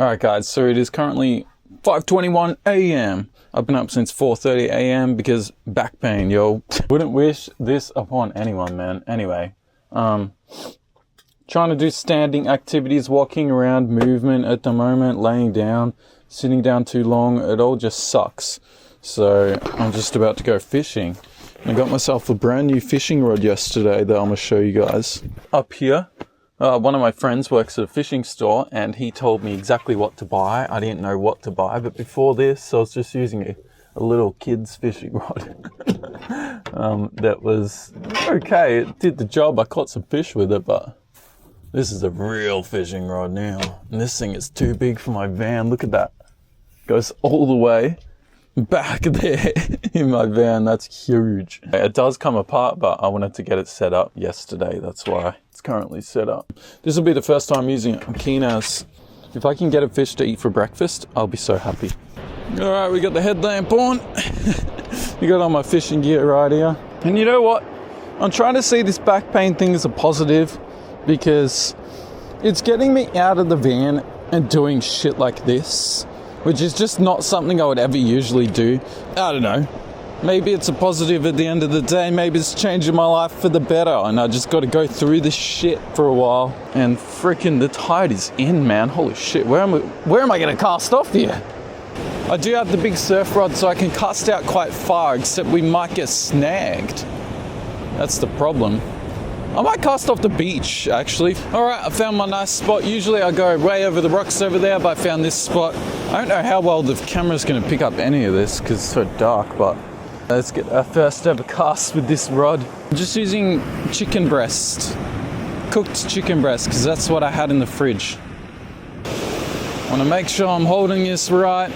Alright guys, so it is currently 5:21 a.m. I've been up since 4:30 a.m. because back pain, yo. Wouldn't wish this upon anyone, man. Anyway, trying to do standing activities, walking around, movement at the moment, laying down, sitting down too long, it all just sucks. So I'm just about to go fishing. I got myself a brand new fishing rod yesterday that I'm going to show you guys. Up here, one of my friends works at a fishing store and he told me exactly what to buy. I didn't know what to buy, but before this I was just using a little kid's fishing rod. That was okay, it did the job. I caught some fish with it, but this is a real fishing rod now. And this thing is too big for my van. Look at that. Goes all the way back there in my van. That's huge. It does come apart, but I wanted to get it set up yesterday. That's why it's currently set up. This will be the first time using it. I'm keen as if I can get a fish to eat for breakfast, I'll be so happy. All right, we got the headlamp on. We got all my fishing gear right here. And you know what? I'm trying to see this back pain thing as a positive because it's getting me out of the van and doing shit like this, which is just not something I would ever usually do. I don't know. Maybe it's a positive at the end of the day. Maybe it's changing my life for the better and I just got to go through this shit for a while. And freaking the tide is in, man. Holy shit. Where am I going to cast off here? I do have the big surf rod so I can cast out quite far, except we might get snagged. That's the problem. I might cast off the beach, actually. All right, I found my nice spot. Usually I go way over the rocks over there, but I found this spot. I don't know how well the camera's gonna pick up any of this because it's so dark, but let's get our first ever cast with this rod. I'm just using chicken breast, cooked chicken breast, because that's what I had in the fridge. I wanna make sure I'm holding this right.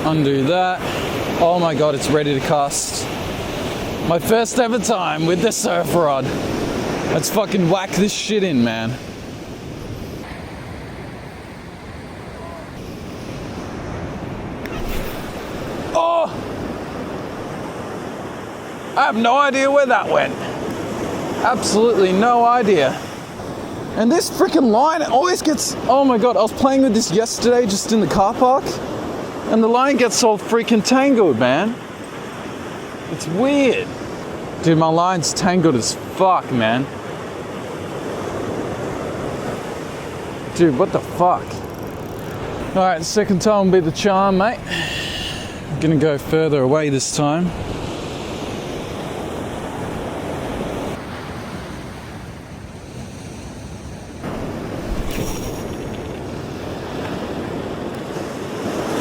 Undo that. Oh my God, it's ready to cast. My first ever time with the surf rod. Let's fucking whack this shit in, man. Oh! I have no idea where that went. Absolutely no idea. And this freaking line always gets... Oh my God, I was playing with this yesterday just in the car park. And the line gets all freaking tangled, man. It's weird. Dude, my line's tangled as fuck, man. Dude, what the fuck? Alright, second time will be the charm, mate. I'm gonna go further away this time.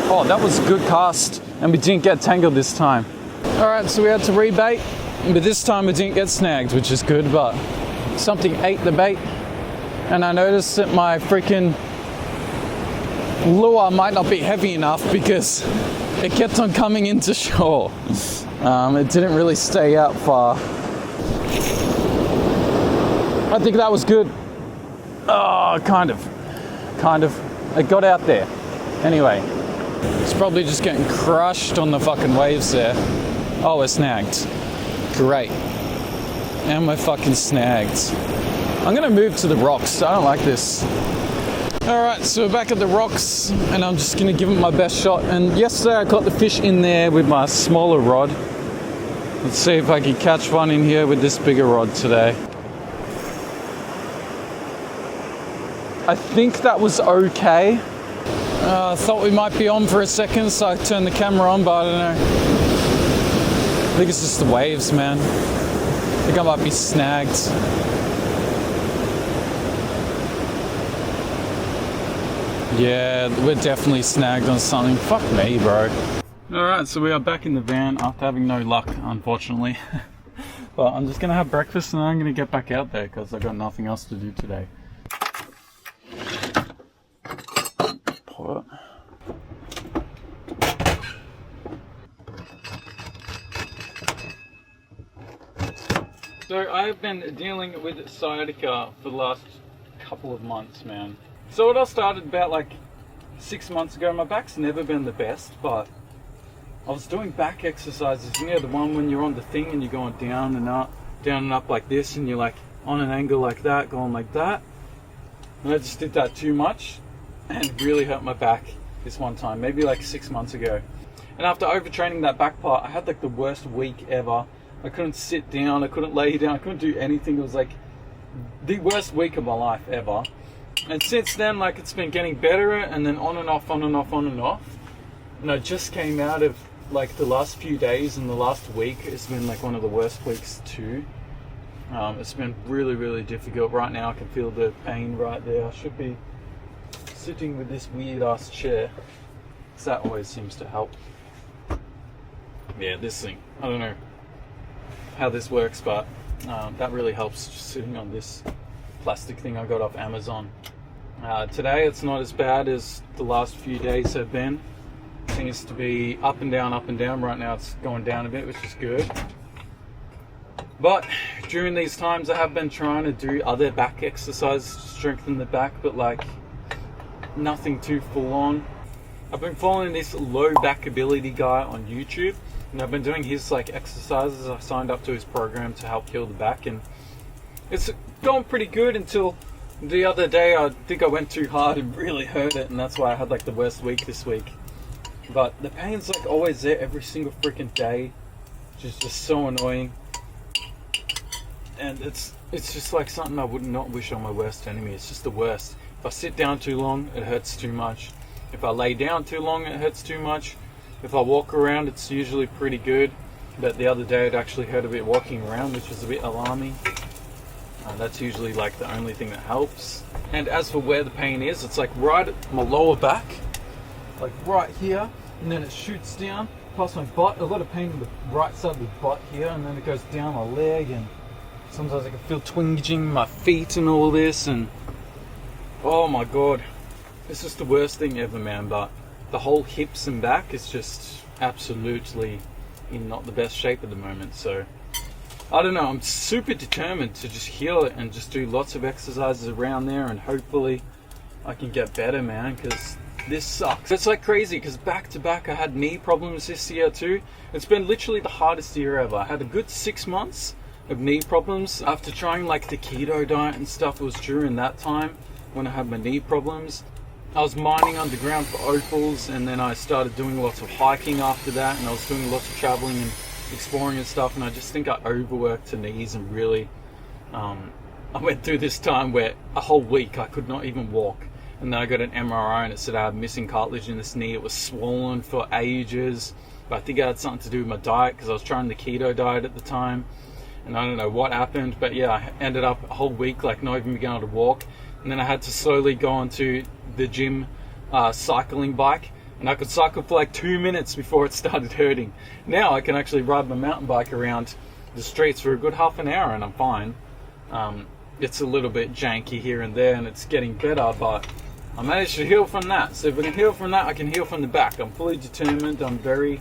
Oh, that was a good cast, and we didn't get tangled this time. Alright, so we had to rebait, but this time we didn't get snagged, which is good, but something ate the bait, and I noticed that my freaking lure might not be heavy enough because it kept on coming into shore. It didn't really stay out far. I think that was good. Oh, kind of. It got out there. Anyway. It's probably just getting crushed on the fucking waves there. Oh, we're snagged. Great. And we're fucking snagged. I'm gonna move to the rocks. I don't like this. Alright, so we're back at the rocks and I'm just gonna give it my best shot. And yesterday I caught the fish in there with my smaller rod. Let's see if I can catch one in here with this bigger rod today. I think that was okay. I thought we might be on for a second, so I turned the camera on, but I don't know. I think it's just the waves, man. I think I might be snagged. Yeah, we're definitely snagged on something. Fuck me, bro. Alright, so we are back in the van after having no luck, unfortunately. But I'm just gonna have breakfast and then I'm gonna get back out there because I've got nothing else to do today. What? So I've been dealing with sciatica for the last couple of months, man. So it all started about like 6 months ago. My back's never been the best, but I was doing back exercises, you know, the one when you're on the thing and you're going down and up like this, and you're like on an angle like that, going like that. And I just did that too much and really hurt my back this one time, maybe like 6 months ago. And after overtraining that back part, I had like the worst week ever. I couldn't sit down, I couldn't lay down, I couldn't do anything. It was like the worst week of my life ever. And since then, like, it's been getting better, and then on and off, on and off, on and off. And I just came out of like the last few days, and the last week has been like one of the worst weeks too. It's been really, really difficult. Right now I can feel the pain right there. I should be sitting with this weird ass chair, because that always seems to help. Yeah, this thing, I don't know how this works, but that really helps, just sitting on this plastic thing I got off Amazon. Today it's not as bad as the last few days have been. It seems to be up and down, up and down. Right now it's going down a bit, which is good. But during these times I have been trying to do other back exercises to strengthen the back, but like nothing too full on. I've been following this low back ability guy on YouTube, and I've been doing his like exercises. I signed up to his program to help heal the back, and it's going pretty good until the other day. I think I went too hard and really hurt it, and that's why I had like the worst week this week. But the pain's like always there every single freaking day, which is just so annoying. And it's just like something I would not wish on my worst enemy. It's just the worst. If I sit down too long, it hurts too much. If I lay down too long, it hurts too much. If I walk around, it's usually pretty good. But the other day it actually hurt a bit walking around, which was a bit alarming. That's usually like the only thing that helps. And as for where the pain is, it's like right at my lower back, like right here, and then it shoots down past my butt. A lot of pain in the right side of the butt here, and then it goes down my leg, and sometimes I can feel twinging my feet and all this, and oh my god, it's just the worst thing ever, man. But the whole hips and back is just absolutely in not the best shape at the moment. So I don't know, I'm super determined to just heal it and just do lots of exercises around there, and hopefully I can get better, man, because this sucks. It's like crazy, because back to back I had knee problems this year too. It's been literally the hardest year ever. I had a good 6 months of knee problems after trying like the keto diet and stuff. It was during that time when I had my knee problems. I was mining underground for opals, and then I started doing lots of hiking after that, and I was doing lots of traveling and exploring and stuff, and I just think I overworked the knees, and really I went through this time where a whole week I could not even walk, and then I got an MRI and it said I had missing cartilage in this knee. It was swollen for ages, but I think it had something to do with my diet, because I was trying the keto diet at the time, and I don't know what happened, but yeah, I ended up a whole week like not even being able to walk. And then I had to slowly go onto the gym cycling bike, and I could cycle for like 2 minutes before it started hurting. Now I can actually ride my mountain bike around the streets for a good half an hour and I'm fine. It's a little bit janky here and there, and it's getting better, but I managed to heal from that. So if I can heal from that, I can heal from the back. I'm fully determined. I'm very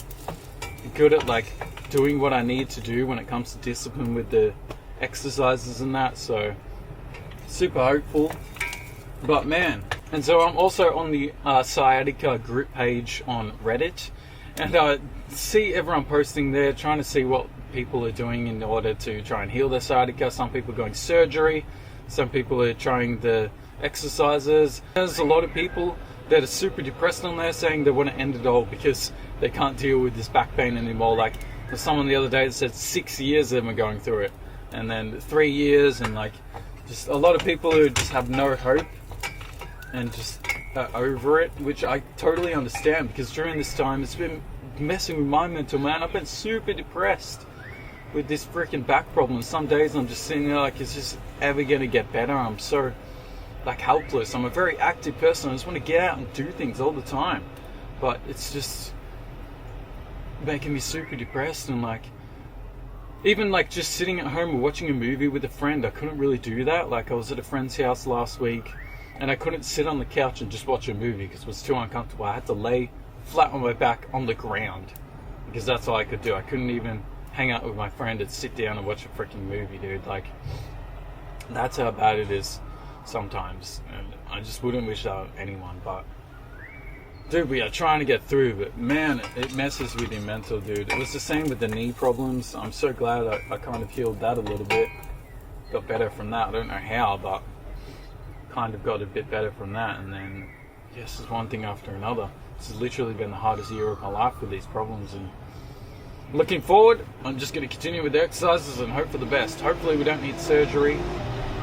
good at like doing what I need to do when it comes to discipline with the exercises and that, so super hopeful. But man, and so I'm also on the sciatica group page on Reddit, and I see everyone posting there, trying to see what people are doing in order to try and heal their sciatica. Some people are going surgery, some people are trying the exercises. There's a lot of people that are super depressed on there, saying they want to end it all because they can't deal with this back pain anymore. Like there's someone the other day that said 6 years they've been going through it, and then 3 years, and like just a lot of people who just have no hope and just are over it, which I totally understand, because during this time it's been messing with my mental, man. I've been super depressed with this freaking back problem. Some days I'm just sitting there like, is this ever gonna get better? I'm so like helpless. I'm a very active person. I just want to get out and do things all the time, but it's just making me super depressed. And like even like just sitting at home or watching a movie with a friend, I couldn't really do that. Like I was at a friend's house last week and I couldn't sit on the couch and just watch a movie because it was too uncomfortable. I had to lay flat on my back on the ground because that's all I could do. I couldn't even hang out with my friend and sit down and watch a freaking movie, dude. Like that's how bad it is sometimes, and I just wouldn't wish that on anyone. But dude, we are trying to get through, but man, it messes with your mental, dude. It was the same with the knee problems. I'm so glad I kind of healed that a little bit, got better from that. I don't know how, but kind of got a bit better from that, and then yes, it's one thing after another. This has literally been the hardest year of my life with these problems, and looking forward, I'm just going to continue with the exercises and hope for the best. Hopefully we don't need surgery.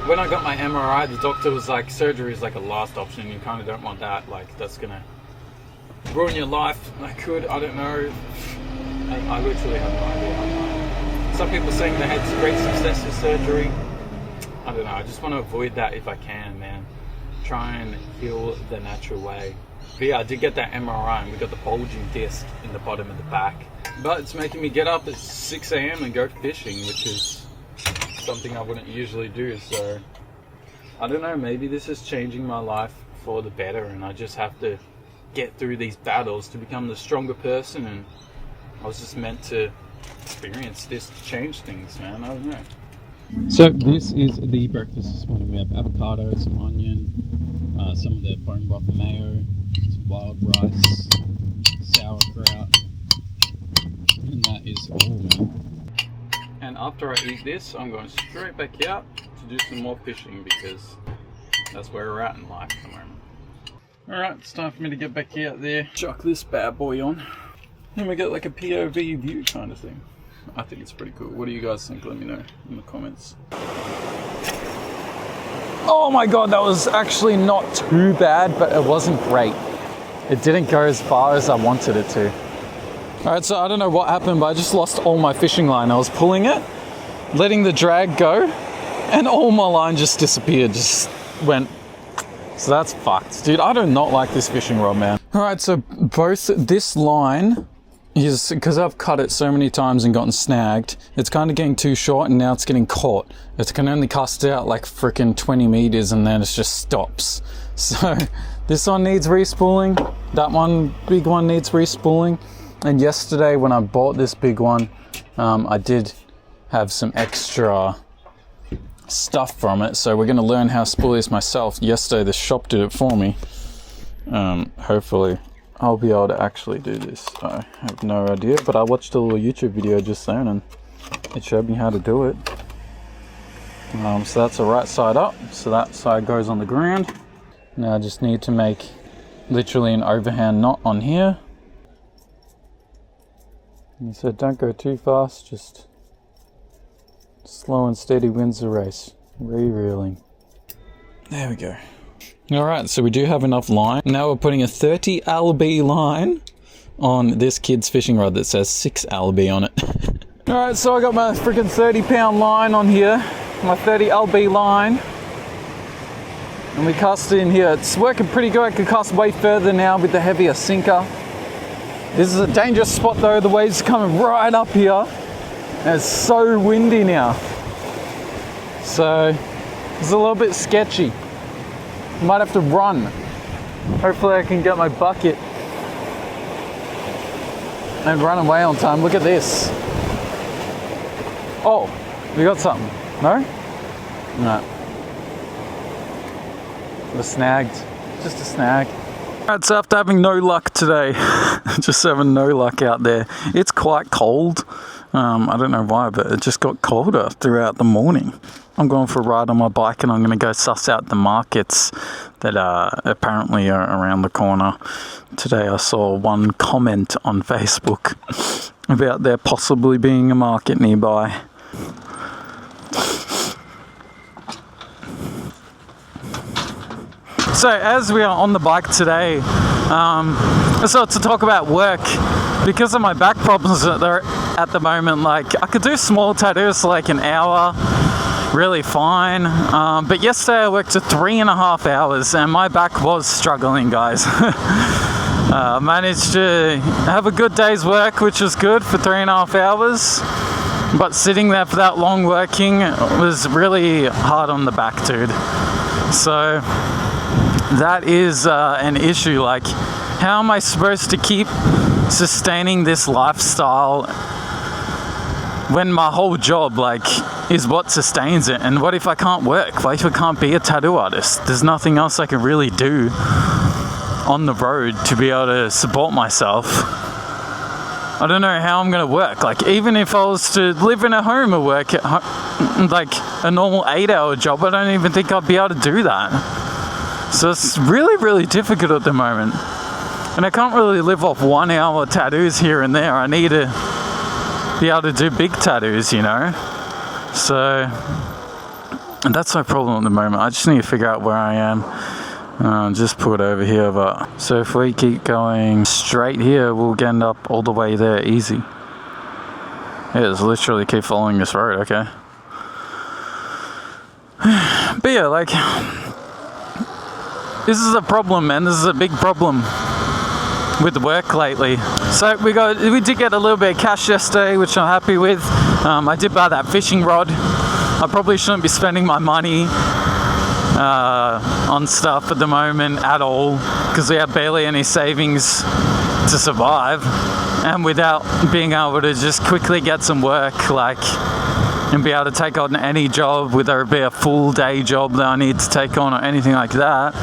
When I got my MRI, the doctor was like, surgery is like a last option. You kind of don't want that. Like, that's going to ruin your life. I don't know. I literally have no idea. Some people saying they had great success with surgery. I don't know. I just want to avoid that if I can, man. Try and heal the natural way. But yeah, I did get that MRI and we got the bulging disc in the bottom of the back. But it's making me get up at 6 a.m. and go fishing, which is something I wouldn't usually do. So I don't know, maybe this is changing my life for the better, and I just have to get through these battles to become the stronger person. And I was just meant to experience this to change things, man. I don't know. So this is the breakfast this morning. We have avocado, some onion, some of the bone broth mayo, some wild rice, sauerkraut, and that is all, man. And after I eat this, I'm going straight back out to do some more fishing, because that's where we're at in life at the moment. Alright, it's time for me to get back out there, chuck this bad boy on, and we get like a POV view kind of thing. I think it's pretty cool. What do you guys think? Let me know in the comments. Oh my god, that was actually not too bad, but it wasn't great. It didn't go as far as I wanted it to. Alright, so I don't know what happened, but I just lost all my fishing line. I was pulling it, letting the drag go, and all my line just disappeared, just went. So that's fucked. Dude, I do not like this fishing rod, man. Alright, so both this line is, because I've cut it so many times and gotten snagged, it's kind of getting too short and now it's getting caught. It can only cast out like freaking 20 meters and then it just stops. So this one needs respooling, that one, big one, needs respooling. And yesterday when I bought this big one, I did have some extra stuff from it, so we're going to learn how to spool this myself. Yesterday the shop did it for me. Hopefully I'll be able to actually do this. I have no idea, but I watched a little YouTube video just then and it showed me how to do it. So that's the right side up, so that side goes on the ground. Now I just need to make literally an overhand knot on here. And he said don't go too fast, just slow and steady wins the race. Rereeling. There we go. Alright, so we do have enough line. Now we're putting a 30 lb line on this kid's fishing rod that says 6 lb on it. Alright, so I got my freaking 30-pound line on here, my 30 lb line, and we cast it in here. It's working pretty good. I can cast way further now with the heavier sinker. This is a dangerous spot though, the waves are coming right up here, and it's so windy now. So it's a little bit sketchy. Might have to run. Hopefully I can get my bucket and run away on time. Look at this. Oh, we got something. No? No. We're snagged. Just a snag. Alright, so after having no luck today, just having no luck out there, it's quite cold. I don't know why, but it just got colder throughout the morning. I'm going for a ride on my bike and I'm going to go suss out the markets that apparently are around the corner. Today I saw one comment on Facebook about there possibly being a market nearby. So as we are on the bike today, so to talk about work, because of my back problems that are at the moment, like I could do small tattoos for like an hour, really fine, but yesterday I worked for 3.5 hours and my back was struggling, guys. Managed to have a good day's work, which was good for 3.5 hours, but sitting there for that long working was really hard on the back, dude. So that is an issue. Like, how am I supposed to keep sustaining this lifestyle when my whole job is what sustains it? And what if I can't work? What if I can't be a tattoo artist? There's nothing else I can really do on the road to be able to support myself. I don't know how I'm gonna work. Like, even if I was to live in a home or work at home, like a normal 8-hour job, I don't even think I'd be able to do that. So it's really, really difficult at the moment. And I can't really live off 1 hour tattoos here and there. I need to be able to do big tattoos, you know. So and that's my problem at the moment. I just need to figure out where I am. Just put over here, but so if we keep going straight here, we'll end up all the way there easy. Yeah, just literally keep following this road, okay. But yeah, like, this is a problem, man. This is a big problem with the work lately. So we did get a little bit of cash yesterday, which I'm happy with. I did buy that fishing rod. I probably shouldn't be spending my money on stuff at the moment at all, because we have barely any savings to survive, and without being able to just quickly get some work, like, and be able to take on any job, whether it be a full day job that I need to take on or anything like that.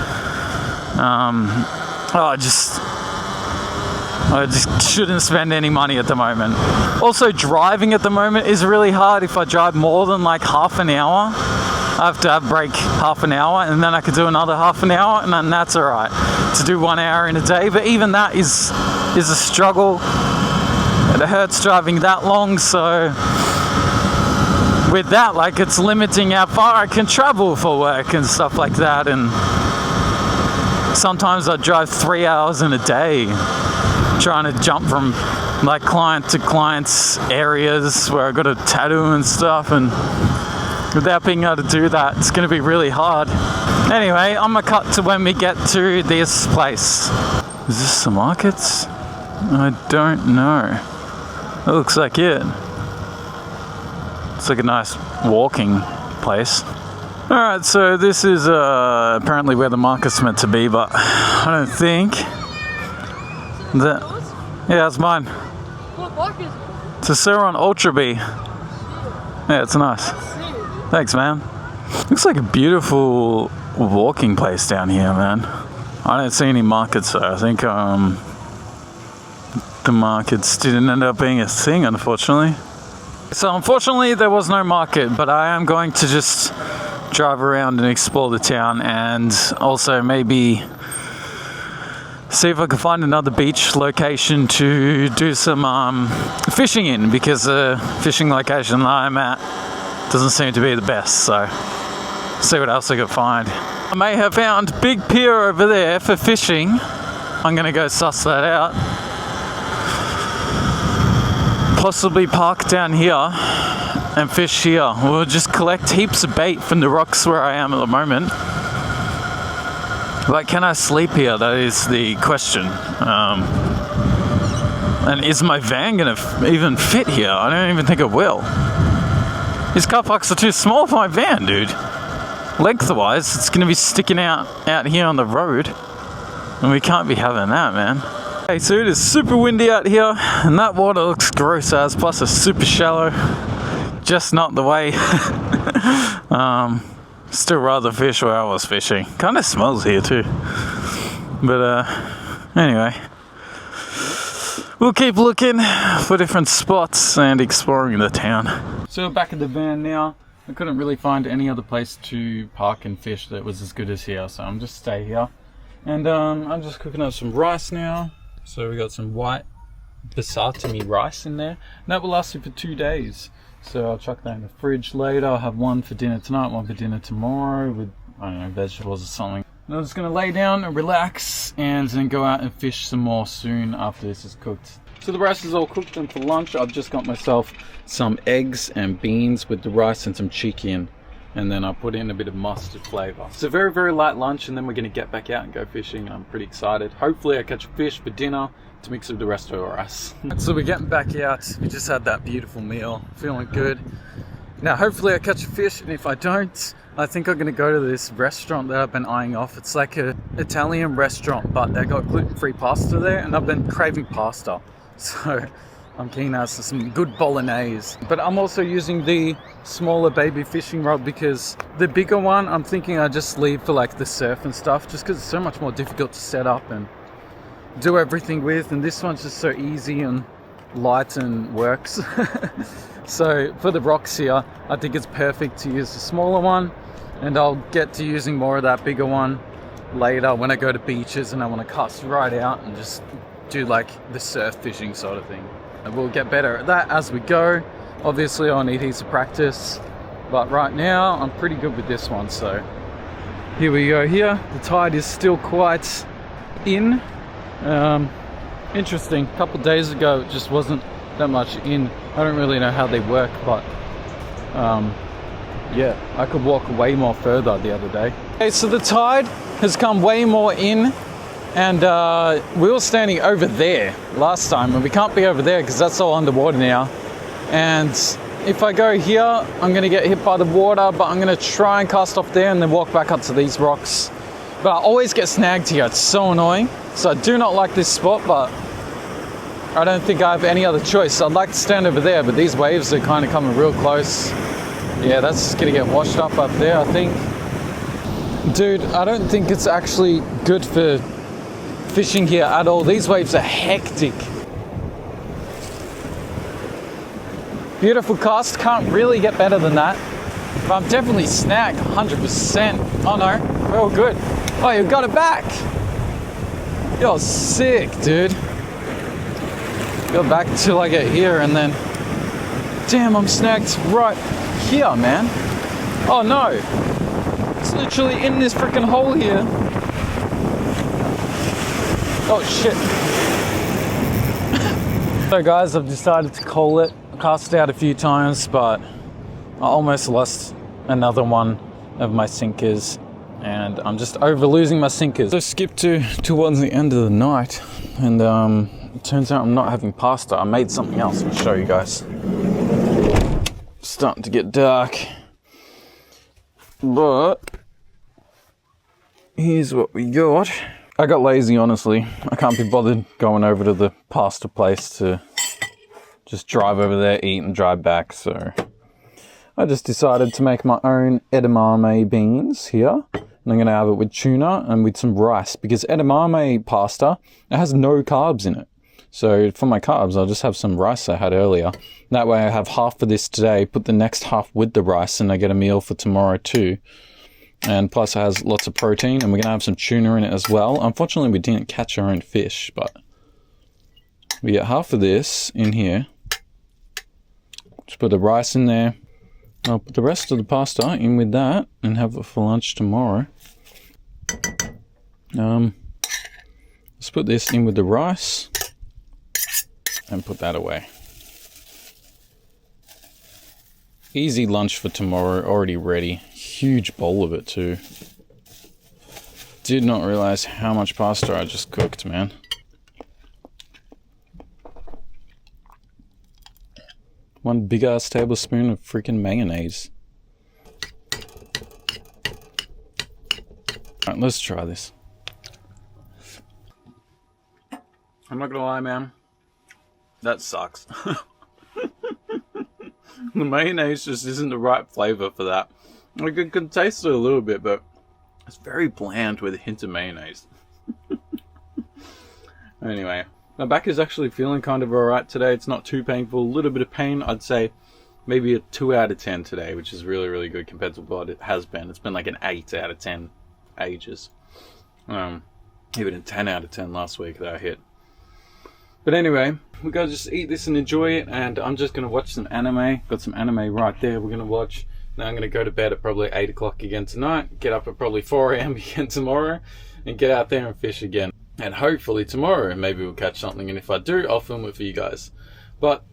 I just shouldn't spend any money at the moment. Also, driving at the moment is really hard. If I drive more than like half an hour, I have to have break half an hour, and then I could do another half an hour, and then that's all right to do 1 hour in a day. But even that is a struggle. It hurts driving that long. So with that, like, it's limiting how far I can travel for work and stuff like that. And sometimes I drive 3 hours in a day, trying to jump from like client to client's areas where I got a tattoo and stuff, and without being able to do that, it's going to be really hard. Anyway, I'm gonna cut to when we get to this place. Is this the markets? I don't know. It looks like it. It's like a nice walking place. Alright, so this is apparently where the market's meant to be, but I don't think that... Yeah, it's mine. What market is it? It's a Suron Ultra B. Yeah, it's nice. Thanks, man. Looks like a beautiful walking place down here, man. I don't see any markets though. I think the markets didn't end up being a thing, unfortunately. So unfortunately there was no market, but I am going to just drive around and explore the town, and also maybe see if I can find another beach location to do some fishing in, because the fishing location that I'm at doesn't seem to be the best. So see what else I can find. I may have found big pier over there for fishing. I'm gonna go suss that out. Possibly park down here and fish here. We'll just collect heaps of bait from the rocks where I am at the moment. Like, can I sleep here? That is the question. And is my van gonna even fit here? I don't even think it will. These car parks are too small for my van, dude. Lengthwise, it's gonna be sticking out here on the road, and we can't be having that, man. Okay, so it is super windy out here, and that water looks gross as, plus it's super shallow. Just not the way. Still rather fish where I was fishing. Kind of smells here too. But anyway, we'll keep looking for different spots and exploring the town. So we're back at the van now. I couldn't really find any other place to park and fish that was as good as here, so I'm just stay here. And I'm just cooking up some rice now. So we got some white basmati rice in there, and that will last you for 2 days. So I'll chuck that in the fridge later. I'll have one for dinner tonight, one for dinner tomorrow with, I don't know, vegetables or something. And I'm just gonna lay down and relax, and then go out and fish some more soon after this is cooked. So the rice is all cooked, and for lunch I've just got myself some eggs and beans with the rice and some chicken, and then I put in a bit of mustard flavour. It's a very, very light lunch, and then we're gonna get back out and go fishing. I'm pretty excited. Hopefully I catch a fish for dinner to mix with the rest of the rice. So we're getting back out. We just had that beautiful meal, feeling good. Now hopefully I catch a fish, and if I don't, I think I'm gonna go to this restaurant that I've been eyeing off. It's like a Italian restaurant, but they got gluten-free pasta there, and I've been craving pasta. So I'm keen as to some good bolognese. But I'm also using the smaller baby fishing rod, because the bigger one I'm thinking I just leave for like the surf and stuff, just because it's so much more difficult to set up and do everything with, and this one's just so easy and light and works. So for the rocks here, I think it's perfect to use the smaller one, and I'll get to using more of that bigger one later when I go to beaches and I want to cast right out and just do like the surf fishing sort of thing. And we'll get better at that as we go. Obviously I'll need heaps of practice, but right now I'm pretty good with this one. So here we go here. The tide is still quite in. Interesting. A couple days ago it just wasn't that much in. I don't really know how they work, but yeah, I could walk way more further the other day. Okay, so the tide has come way more in, and we were standing over there last time, and we can't be over there because that's all underwater now. And if I go here, I'm going to get hit by the water, but I'm going to try and cast off there and then walk back up to these rocks. But I always get snagged here. It's so annoying. So I do not like this spot, but I don't think I have any other choice. I'd like to stand over there, but these waves are kind of coming real close. Yeah, that's just going to get washed up there, I think. Dude, I don't think it's actually good for fishing here at all. These waves are hectic. Beautiful cast, can't really get better than that. But I'm definitely snagged, 100%. Oh no, we're all good. Oh, you got it back. You're sick, dude. Go back till I get here and then... Damn, I'm snagged right here, man. Oh no. It's literally in this freaking hole here. Oh shit. So guys, I've decided to call it. I cast out a few times, but I almost lost another one of my sinkers, and I'm just over losing my sinkers. So skip towards the end of the night, and it turns out I'm not having pasta. I made something else. I'll show you guys. It's starting to get dark, but here's what we got. I got lazy, honestly. I can't be bothered going over to the pasta place to just drive over there, eat, and drive back. So I just decided to make my own edamame beans here. And I'm going to have it with tuna and with some rice, because edamame pasta, it has no carbs in it. So for my carbs, I'll just have some rice I had earlier. That way I have half of this today, put the next half with the rice, and I get a meal for tomorrow too. And plus it has lots of protein, and we're going to have some tuna in it as well. Unfortunately, we didn't catch our own fish, but we get half of this in here. Just put the rice in there. I'll put the rest of the pasta in with that and have it for lunch tomorrow. Let's put this in with the rice and put that away. Easy lunch for tomorrow, already ready. Huge bowl of it too. Did not realize how much pasta I just cooked, man. One big ass tablespoon of freaking mayonnaise. Alright, let's try this. I'm not gonna lie, man. That sucks. The mayonnaise just isn't the right flavor for that. I can taste it a little bit, but it's very bland with a hint of mayonnaise. Anyway, my back is actually feeling kind of alright today. It's not too painful. A little bit of pain. I'd say maybe a 2 out of 10 today, which is really, really good compared to what it has been. It's been like an 8 out of 10 ages. Even a 10 out of 10 last week that I hit. But anyway, we're going to just eat this and enjoy it, and I'm just going to watch some anime. Got some anime right there we're going to watch. Now I'm going to go to bed at probably 8 o'clock again tonight, get up at probably 4 a.m. again tomorrow, and get out there and fish again. And hopefully tomorrow, maybe we'll catch something, and if I do, I'll film it for you guys. But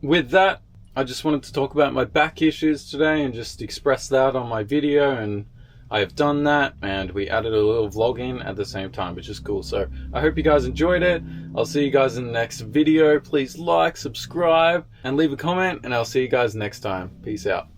with that, I just wanted to talk about my back issues today and just express that on my video, and I have done that, and we added a little vlog in at the same time, which is cool. So I hope you guys enjoyed it. I'll see you guys in the next video. Please like, subscribe, and leave a comment, and I'll see you guys next time. Peace out.